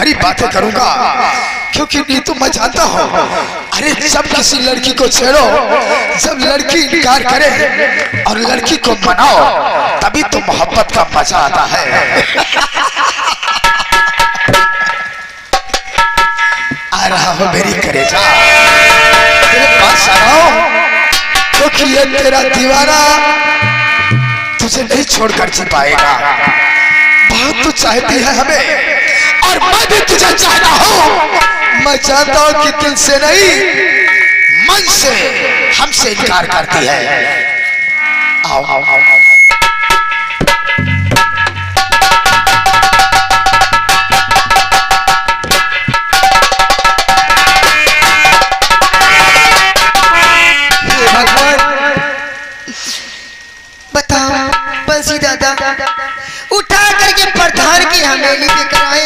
भरी बातें करूंगा, क्योंकि नीतू मैं जानता हूँ, अरे जब किसी लड़की को छेड़ो, जब लड़की इनकार करे और लड़की को मनाओ, तभी तो मोहब्बत का मजा आता है। आ रहा हो मेरी करेजा, तेरे पास आ रहा हूं, क्योंकि ये तेरा दीवाना तुझे नहीं छोड़कर जी पाएगा। बहुत तू चाहती है हमें, और मैं भी तुझे चाहता हूं। मैं चाहता हूं कि दिल से नहीं, मन से हमसे इनकार करती है। आओ आओ आओ, आओ। बंसी दादा उठा करके प्रधान की हवेली पे कराए,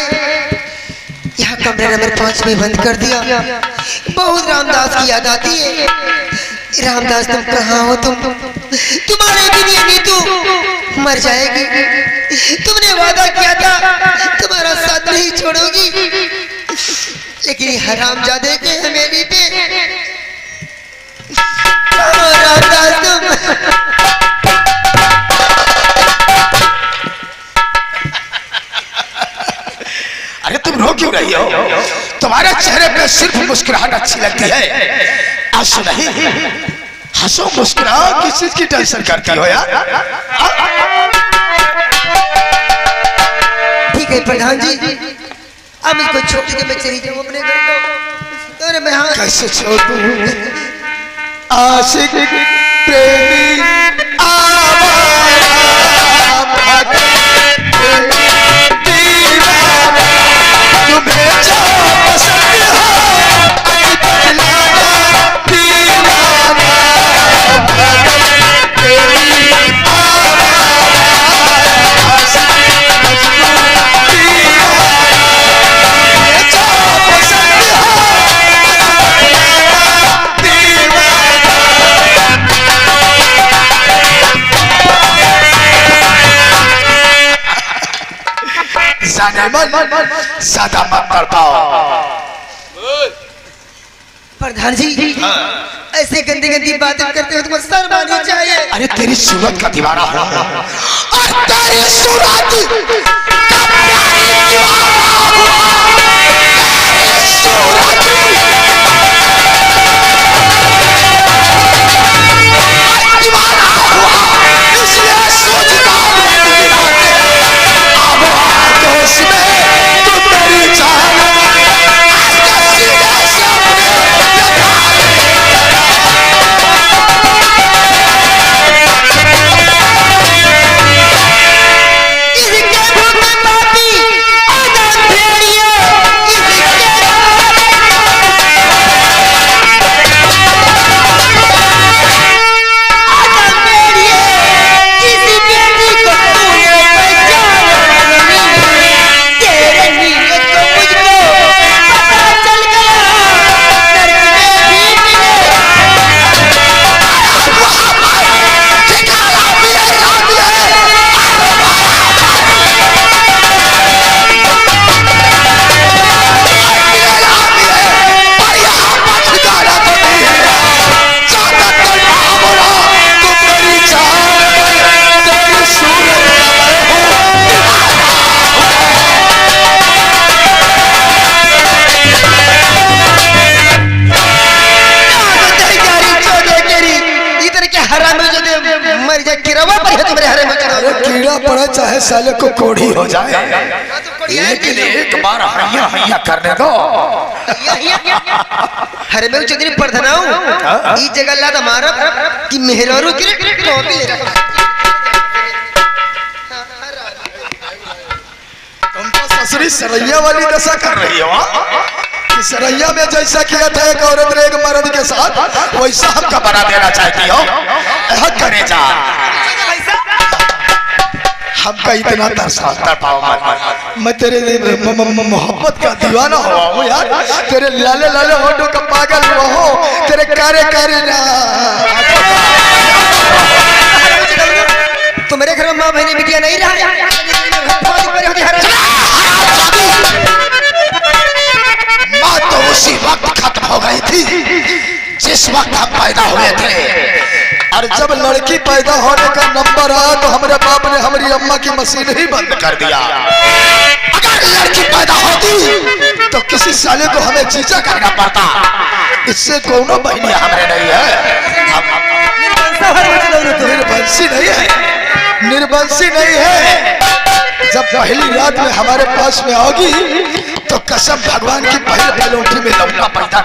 यहाँ कमरा नंबर 5 में बंद कर दिया। बहुत रामदास की याद आती है। रामदास तुम कहाँ हो? तुम्हारे बिना ये नीतू मर जाएगी। तुमने वादा किया था तुम्हारा साथ नहीं छोड़ोगी, लेकिन हरामजादे के हवेली पे रामदास तुम अरे तुम रो क्यों रही हो? तुम्हारे चेहरे पे सिर्फ मुस्कुराहट अच्छी लगती है, आंसू नहीं। हंसो मुस्कुराओ, किस चीज की टेंशन करती हो यार? ठीक है प्रधान जी, अब इसको छोड़ के मैं चली जाऊं अपने घर को। अरे मैं हाँ कैसे छोड़ दूं? आशिक प्रेमी आवारा भागे तुम्हें जो पसंद हो ज्यादा मत कर पाओ। प्रधान जी ऐसे गंदी गंदी बातें करते हो, तुम्हें शर्म आनी चाहिए। अरे तेरी सूरत का दीवाना हो, और तेरी सूरत का प्यारी दीवाना हुआ। तेरी सूरत दीवाना हुआ, इसलिए सोचता हूं अब दोस्त में तू तेरी जान चाहे साले को कोढ़ी हो जाए, लेकिन एक बार हैया हैया करने दो। हरे में चौधरी प्रधानाऊ इस जगह लाद मारा कि मेहरारू की टोपी ले रहा। तुम तो ससुरी सरैया वाली दशा कर रही हो कि सरैया में जैसा किया था एक औरत ने एक मर्द के साथ, वैसा हमका बना देना चाहती हो। करे जा हमका इतना तरसा पाओ मत। मैं तेरे मोहब्बत का दीवाना हुआ हूँ यार, तेरे लाले लाले होठों का पागल हुआ हूँ, तेरे कारे कारे ना। तो मेरे घर में माँ बहनी बिटिया नहीं रहा। थी जिस वक्त हम पैदा हुए थे, और जब लड़की पैदा होने का नंबर आया तो हमारे बाप ने हमारी अम्मा की मशीन ही बंद कर दिया। अगर लड़की पैदा होती तो किसी साले को हमें चीचा करना पड़ता। इससे कोनो बहनी हमारे नहीं है, निर्वंशी नहीं है, निर्वंशी नहीं है। जब पहली रात में हमारे पास में आओगी तो कसम भगवान की पहले पलौठी में लौका पैदा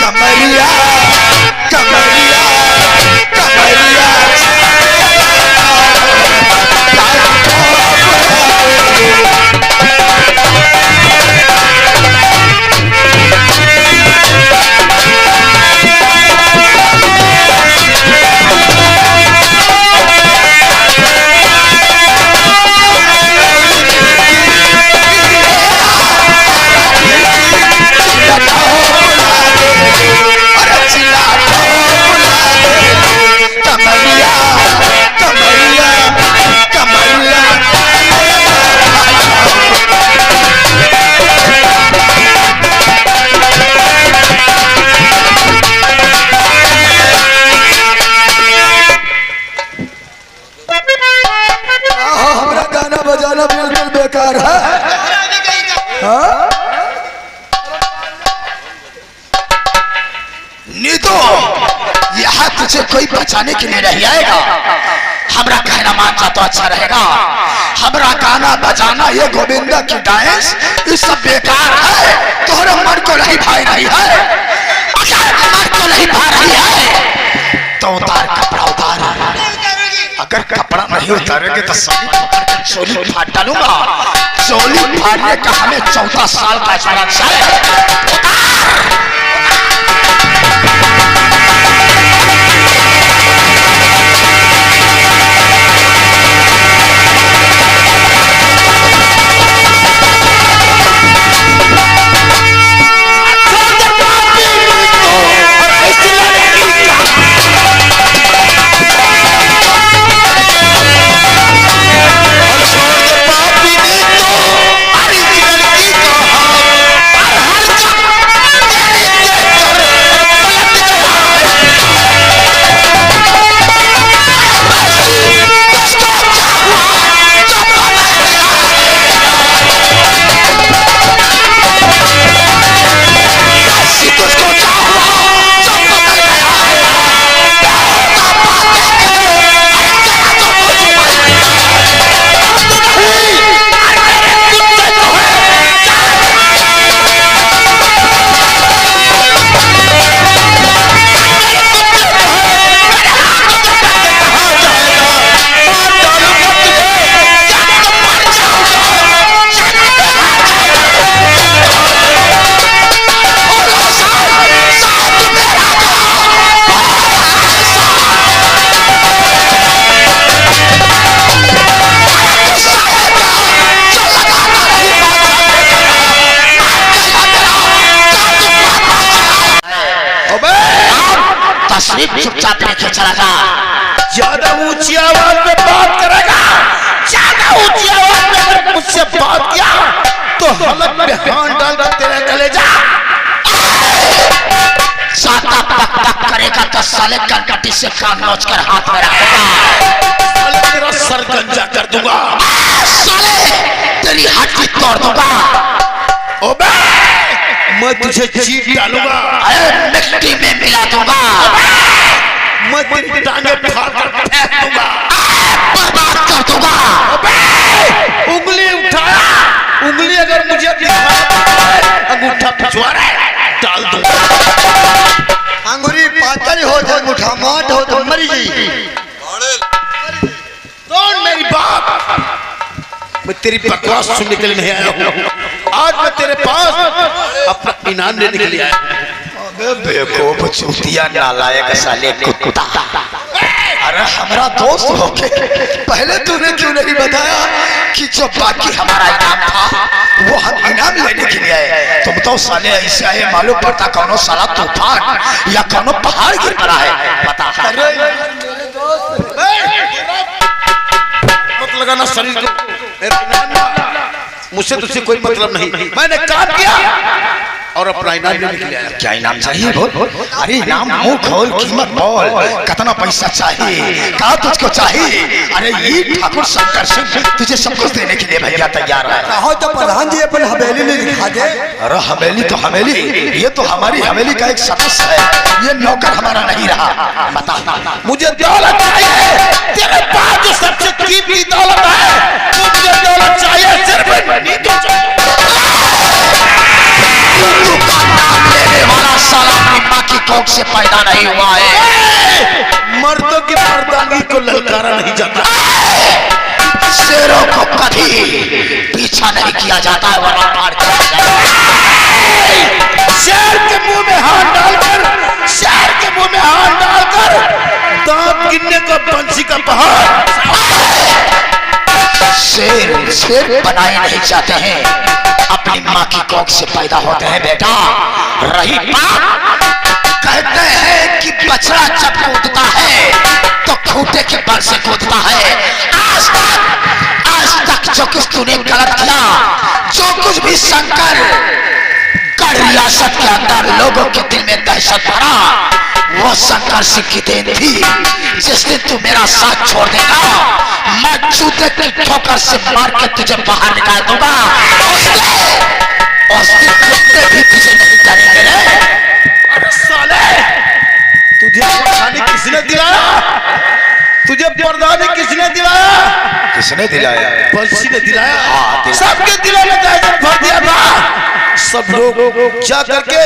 कमरिया कमरिया कमरिया तुझे कोई बचाने के लिए नहीं आएगा। हमारा कहना मानता तो अच्छा रहेगा। हमारा गाना बजाना ये गोविंदा की डांस ये सब बेकार है। तोहरे मन को नहीं भाई रही है, अगर मन को नहीं भा रही है तो उतार कपड़ा उतार। अगर कपड़ा नहीं उतारेंगे तो चोली फाड़ डालूंगा। चोली फाड़ने का हमें 14 साल का एक्सपीरियंस है। चुपचाप लेके चला जा। ज्यादा ऊंची आवाज में बात करेगा, ज्यादा ऊंची आवाज में अगर मुझसे बात किया तो हलक में हाथ डाल कर तेरे गले जा। साता पक पक करेगा तो साले कनकटी से कान नोच कर हाथ में रखेगा। साले तेरा सर गंजा कर दूंगा। साले तेरी हड्डी तोड़ दूंगा। ओबे मैं तुझे चीट डालूंगा, मिट्टी में मिला दूंगा। मैं तेरी टांगे फाड़ कर फेंक दूंगा, बर्बाद कर दूंगा। उंगली उठाया, उंगली अगर मुझे अंगूठा पिछवा रहा है डाल दूंगा। अंगूरी पातल हो तो अंगूठा मोट हो तो मरी गई। कौन मेरी बात? मैं तेरी बकवास सुनने के लिए नहीं आया हूँ। आज मैं तेरे पास अपना इनाम लेने के लिए आया हूँ। बेवकूफ चूतिया नालायक साले कुत्ता। अरे हमारा दोस्त होके पहले तूने क्यों नहीं बताया कि जो बाकी हमारा इनाम था वो हम इनाम लेने के लिए आए। तुम तो साले ऐसे आए मालूम पड़ता कौनो साला तूफान या कौनो पहाड़ गिर पड़ा है। पता मत लगाना शरीर को, मुझसे तुझसे कोई मतलब नहीं। मैंने काम किया और अपना इनाम लेने के लिए आया। क्या इनाम चाहिए बोल? अरे इनाम मुंह खोल, कीमत बोल, कितना पैसा चाहिए, कहा तुझको चाहिए? अरे ये ठाकुर शंकर सिंह तुझे सब कुछ देने के लिए भैया तैयार है। कहो तो प्रधान जी अपन हवेली नहीं दिखा दे। अरे हवेली तो हवेली, ये तो हमारी हवेली का एक सदस्य है, ये नौकर हमारा नहीं रहा। बता मुझे दौलत चाहिए, तेरे पास जो सबसे कीमती दौलत है मुझे दौलत चाहिए, सिर्फ नहीं तो लेने वाला साला अपनी माँ की कोख से पैदा नहीं हुआ है। मर्दों की मर्दानगी को ललकारा नहीं जाता, शेरों को कभी पीछा नहीं किया जाता है, वरना फाड़ दिया जाता। शेर के मुंह में हाथ डालकर, शेर के मुंह में हाथ डालकर दांत गिनने का बंसी का पहाड़। शेर शेर बनाए नहीं जाते हैं, अपनी माँ की कोख से पैदा होते हैं बेटा। रही बात, कहते हैं कि बछड़ा जब कूदता है तो खूंटे के बल से कूदता है। आज तक जो कुछ तूने गलत किया, जो कुछ भी शंकर गढ़ रियासत के अंदर लोगों के दिल में दहशत भरा, वो शंकर सिंह की देन थी। जिस दिन तू मेरा साथ छोड़ देगा, मैं जूते की ठोकर से मार के तुझे बाहर निकाल दूंगा। उस दिन कुत्ते भी तुझे नहीं करेंगे रे। अरे साले, तुझे प्रधानी किसने दिलाया? तुझे प्रधानी किसने दिलाया? किसने दिलाया? बंसी ने दिलाया। हाँ, सबके दिलों में दहशत भर दिया था। सब लोग जा करके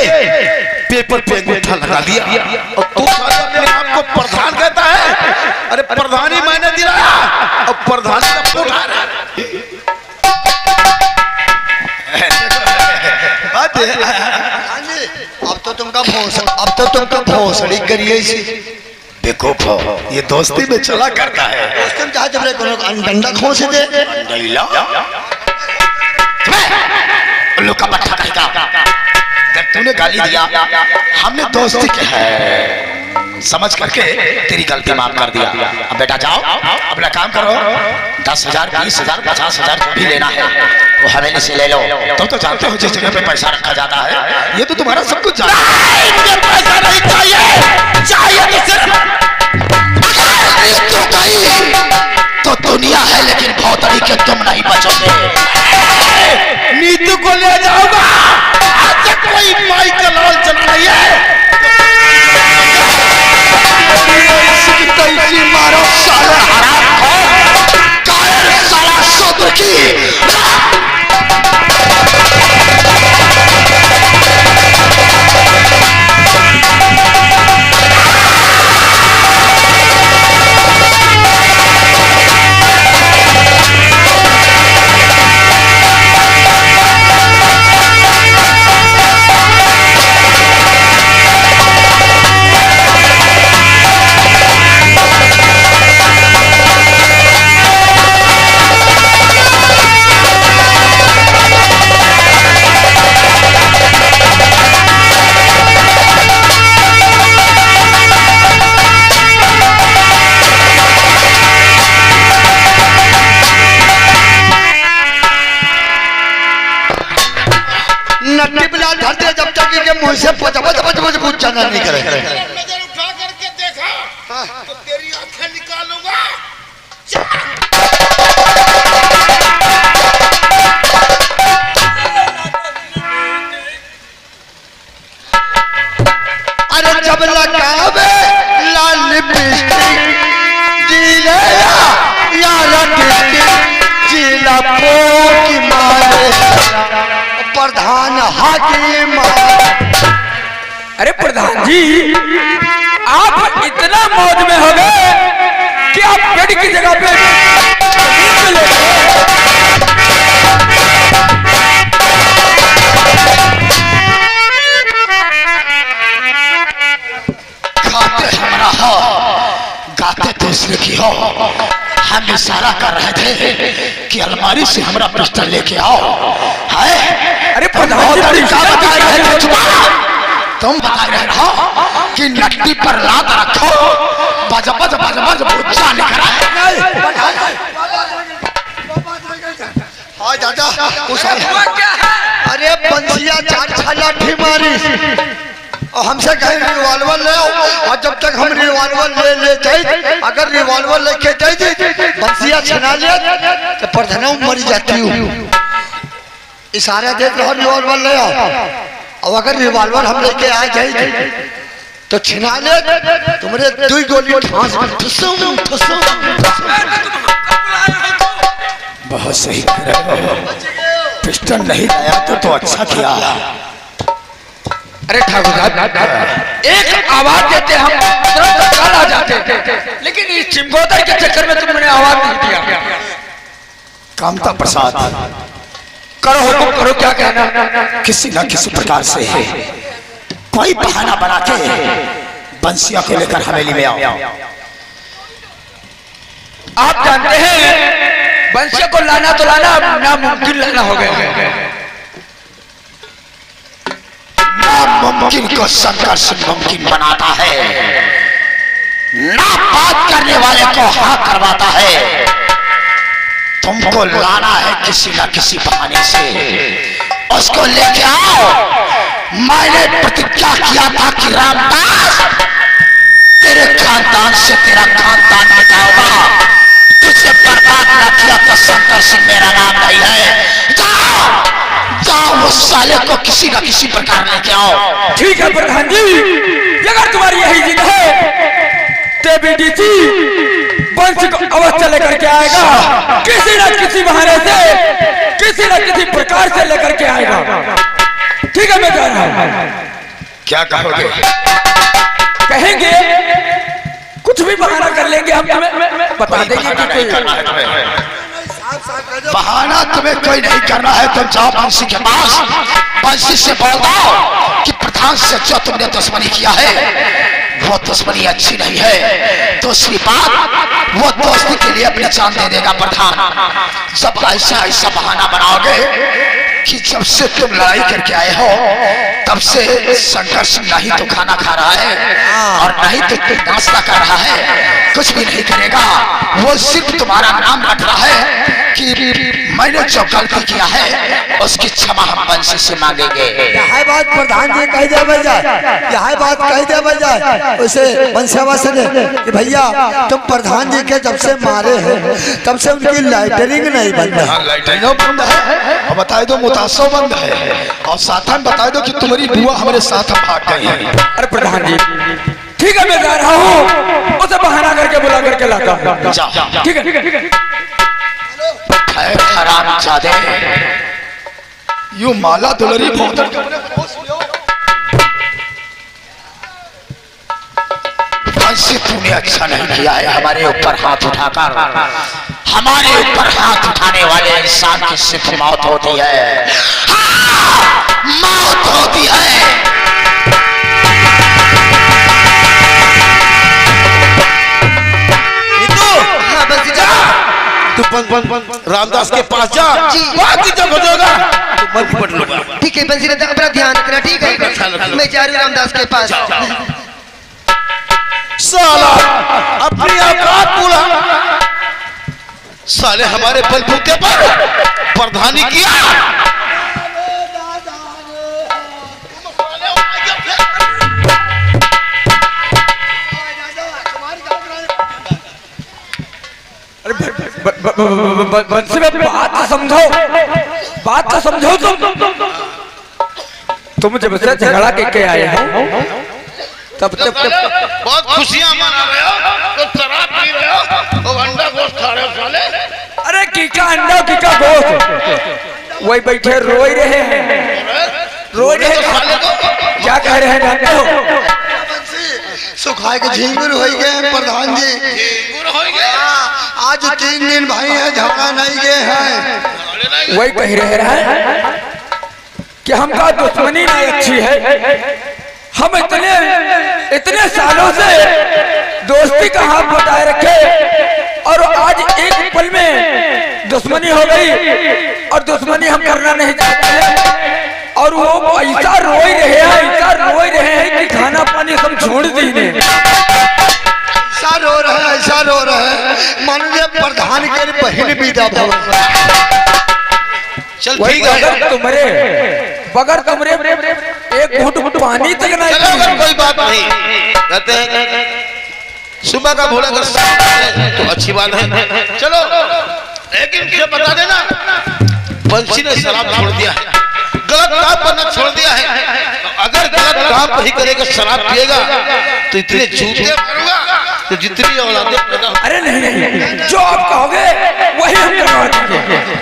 पेपर पे अंगूठा लगा दिया और तू साले अपने आप को प्रधान कहता है। अरे प्रधानी मैंने दिलाया और प्रधानी का पुठा अब तो तुमका भोसड़ी करिए इसी। देखो ये दोस्ती में चला करता है। तुम चाहे जब कोनो डंडा खोसे दे डैला उल्लू का पट्टा कहेगा। जब तूने गाली दिया, हमने दोस्ती के है समझ करके तेरी गलती माफ कर दिया। अब बेटा जाओ, अपना काम करो। 10,000, 20,000, 50,000 जो भी लेना है वो हवेली से ले लो। तुम तो जानते हो जिस जगह पे पैसा रखा जाता है, ये तो तुम्हारा सब कुछ जाना है। पैसा नहीं चाहिए, चाहिए तो सिर्फ तो दुनिया है, लेकिन भौतरी के तुम नहीं बचोगे। नीतू को ले जाऊंगा। आज तक कोई माई का लाल चला नहीं है। मारो साले हराम कायर साला शूद्र की। जब तक के मुंह से कुछ चंगा नहीं करे। नजर उठा करके देखा तो तेरी आंखें निकालूंगा। अरे जब लगावे लाल लिपस्टिक जिले या लिपस्टिक जिला पोकी मारे प्रधान हाकिम। अरे प्रधान जी, आप इतना मौज में हो गए कि आप बेड की जगह पे नींद ले गए। खाते हमरा चाहते दूसरे की हो। हम इशारा कर रहे थे कि अलमारी से हमारा पिस्टल लेके आओ। है अरे प्रधान जी, तरीका बता रहे थे तुम बता रहे हो कि नट्टी पर लात रखो, बज बज बज बज बुच्चा निकला। हाँ दादा उस हुआ क्या है? अरे बंसिया चार लाठी मारी और हमसे कहे रिवॉल्वर ले आओ, और जब तक हम रिवॉल्वर ले जाए, अगर रिवॉल्वर लेके जाए बंसिया छना ले तो प्रधान मरी जाती हूँ। इशारा देख रहा रिवॉल्वर ले आओ, और अगर रिवॉल्वर हम लेके आ जाए तो छिना ले, तुम्हारे 2 गोली ठांस ठुसुम ठुसुम। बहुत सही कह रहे हो। पिस्टल नहीं लाया तो अच्छा किया। अरे ठाकुर साहब, एक आवाज देते हम तुरंत तत्काल आ जाते, लेकिन इस चिंबोदर के चक्कर में तुमने आवाज नहीं दिया। कामता प्रसाद, करो हुकुम करो, क्या कहना? किसी न किसी प्रकार से कोई बहाना बना के बंसिया को लेकर हवेली में आओ। आप जानते हैं बंसिया को लाना तो लाना नामुमकिन लाना हो गया। नामुमकिन को संघर्ष मुमकिन बनाता है, ना बात करने वाले को हाँ करवाता है। तुमको लाना है किसी न किसी बहाने से, उसको लेके आओ। मैंने प्रतिज्ञा किया था कि रामदास तेरे खानदान से तेरा खानदान मिटाऊंगा, तुझे बर्बाद न किया तो शंकर सिंह मेरा नाम नहीं है। जाओ जाओ, उस साले को किसी न किसी प्रकार लेके आओ। ठीक है प्रधान जी, अगर तुम्हारी यही जिद है तो बीडीसी वंश को अवश्य लेकर के आएगा, किसी न किसी बहाने से, किसी न किसी प्रकार से लेकर के आएगा। ठीक है, मैं जा रहा हूं। क्या कहोगे? कहेंगे कुछ भी बहाना कर लेंगे, हम तुम्हें बता देंगे कि बहाना तुम्हें कोई नहीं करना है। तुम जाओ बंसी के पास, बंसी से बोल दो कि प्रधान से जो तुमने दुश्मनी किया है वो दुश्मनी अच्छी नहीं है। दूसरी बात, वो दोस्ती के लिए अपनी जान दे देगा प्रधान। जब ऐसा ऐसा बहाना बनाओगे कि जब से तुम लड़ाई करके आए हो तब से शंकर सिंह नहीं तो खाना खा रहा है और नहीं तो नाश्ता कर रहा है, कुछ भी नहीं करेगा। वो सिर्फ तुम्हारा नाम रट रहा है कि मैंने जो गलती किया है उसकी क्षमा हम बंसी से मांगेंगे। यह बात प्रधान जी कह दे बजाय, यह बात कह दे बजाय उसे बंसियावा से कि भैया तुम प्रधान जी के जब से मारे हैं तब से उनकी लाइटरिंग नहीं बंद है। लाइटरिंग बंद है और बताए दो मुतासो बंद है, और साथ में बताए दो कि तुम्हारी बुआ हमारे साथ भाग गई है। अरे प्रधान जी, ठीक है, मैं जा रहा हूँ, उसे बहाना करके बुला करके लाता हूँ। जाओ। ठीक है। हरामजादे, यूं माला दुलरी बहुत वंशी तूने अच्छा नहीं किया है। हमारे ऊपर हाथ उठाकर, हमारे ऊपर हाथ उठाने वाले इंसान की सिर्फ मौत होती है। हाँ, मौत होती है। हाँ बंसी जा। तू रामदास के पास जा, बाकी जब हो जाएगा तो मर पड़ लूंगा। ठीक है बंसी दादा, अपना ध्यान रखना। ठीक है, मैं जा रही हूँ रामदास के पास। साला अपनी औकात पूरा, साले हमारे बलबूते पर प्रधानी किया। बंसी में बात तो समझो, बात तो समझो। तुम जब से झगड़ा के आए हो तब बहुत खुशियां मना रहे हो, तो शराब पी रहे हो, तो अंडा गोश्त खा रहे हो साले। अरे कीका अंडा कीका गोश्त, वही बैठे रोई रहे हैं, रोई रहे हैं। क्या कह रहे हैं जानते हो? सुखाए के झींगुर हो गए हैं प्रधान जी। आज 3 दिन भाई है, झगड़ा नहीं गए हैं। वही कह रहे हैं कि हमका दुश्मनी नहीं अच्छी है। हम इतने सालों से दोस्ती दोस्ती का हाथ बटाए रखे और आज एक पल में दुश्मनी हो गई और दुश्मनी हम करना नहीं चाहते हैं और वो ऐसा रोई रहे हैं कि खाना पानी सब छोड़ दी ऐसा रो रहे हैं माननीय प्रधान के बहन विदा भवन। चल ठीक है, बगैर तुमरे एक घूंट पानी तक नहीं। चलो कोई बात नहीं, कहते हैं सुबह का भोला का तो अच्छी बात है। चलो लेकिन मुझे बता देना, बंसी ने शराब छोड़ दिया है, गलत काम करना छोड़ दिया है। अगर गलत काम नहीं करेगा, शराब पिएगा तो इतने जूते मारूंगा तो जितनी औलादें पैदा। अरे नहीं, जो आप कहोगे वही हम करवा देंगे।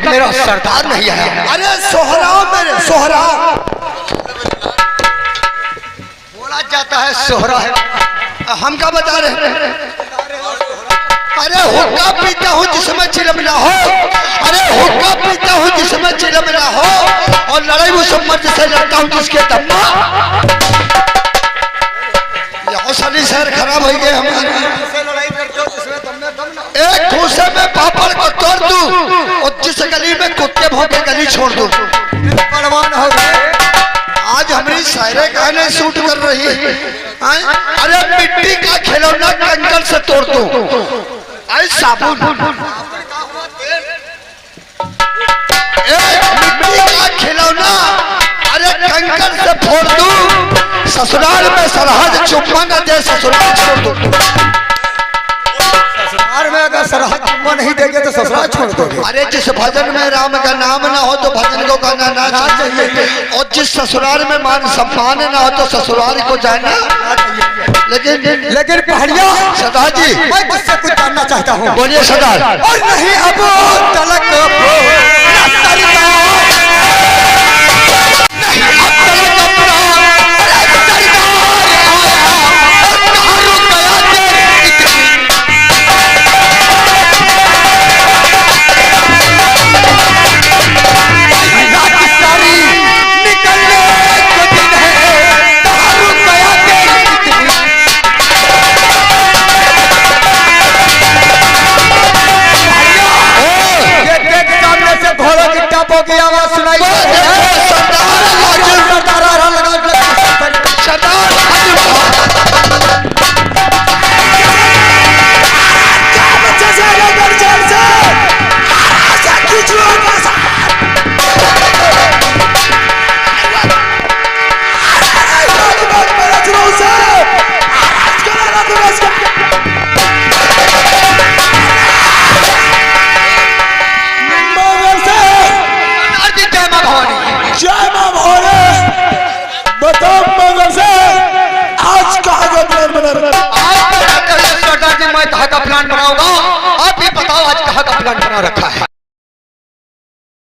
मेरा सरदार नहीं आया। अरे सोहराव मेरे सोहराव बोला जाता है, सोहरा है। हम क्या बता रहे हैं? अरे हुक्का पीता हूँ जिसमें चिलम ना हो, अरे हुक्का पीता हूँ जिसमें चिलम ना हो, और लड़ाई वो सब मर्द से लड़ता हूँ जिसके दम्मा। हौसली शहर खराब हो गए हमारे। एक घूसे में पापड़ को तोड़ दूं और जिस गली में कुत्ते भौंके गली छोड़ दूं। परवान हो गए। आज हमारी शायरे गाने शूट कर रही है। अरे मिट्टी का खिलौना कंकड़ से तोड़ दूं, अरे साबुन मिट्टी का खिलौना अरे कंकड़ से फोड़ दूं। ससुराल में सरहद चुम्मा न दे, ससुराल छोड़ दूं। ससुराल में अगर सरहद चुम्मा नहीं देंगे तो ससुराल छोड़ दोगे। अरे जिस भजन में राम का नाम ना हो तो भजन को गाना ना चाहिए, और जिस ससुराल में मान सम्मान ना हो तो ससुराल को जाना। लेकिन पहाड़िया सरदार जी, मैं किससे कुछ जानना चाहता हूँ। बोलिए सरदार। और नहीं अब तलक की आवाज सुनाई प्लान बनाऊंगा